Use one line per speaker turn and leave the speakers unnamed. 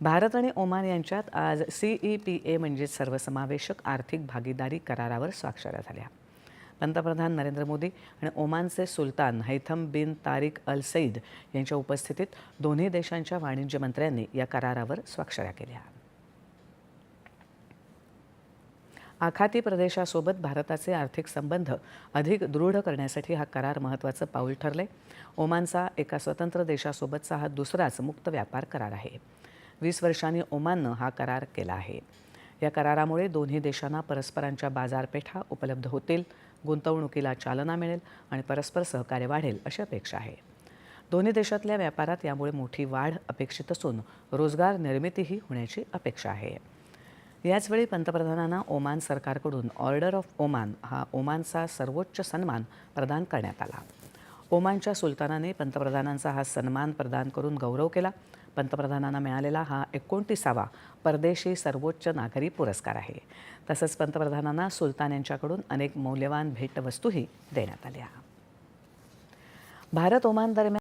भारत आणि ओमान यांच्यात आज CEPA म्हणजेच सर्वसमावेशक आर्थिक भागीदारी करारावर स्वाक्षऱ्या झाल्या. पंतप्रधान नरेंद्र मोदी आणि ओमानचे सुलतान हैथम बिन तारिक अल सईद यांच्या उपस्थितीत दोन्ही देशांच्या वाणिज्य मंत्र्यांनी या करारावर स्वाक्षऱ्या केल्या. आखाती प्रदेशासोबत भारताचे आर्थिक संबंध अधिक दृढ करण्यासाठी हा करार महत्त्वाचं पाऊल ठरले. ओमानचा एका स्वतंत्र देशासोबतचा हा दुसराच मुक्त व्यापार करार आहे. 20 वर्षांनी ओमाननं हा करार केला आहे. या करारामुळे दोन्ही देशांना परस्परांच्या बाजारपेठा उपलब्ध होतील, गुंतवणुकीला चालना मिळेल आणि परस्पर सहकार्य वाढेल अशी अपेक्षा आहे. दोन्ही देशातल्या व्यापारात यामुळे मोठी वाढ अपेक्षित असून रोजगार निर्मितीही होण्याची अपेक्षा आहे. याचवेळी पंतप्रधानांना ओमान सरकारकडून ऑर्डर ऑफ ओमान हा ओमानचा सर्वोच्च सन्मान प्रदान करण्यात आला. ओमानच्या सुलतानाने पंतप्रधानांचा हा सन्मान प्रदान करून गौरव केला. पंतप्रधानांना मिळालेला हा 29वा परदेशी सर्वोच्च नागरी पुरस्कार आहे. तसंच पंतप्रधानांना सुलतान यांच्याकडून अनेक मौल्यवान भेटवस्तूही देण्यात आल्या. भारत ओमान दरम्यान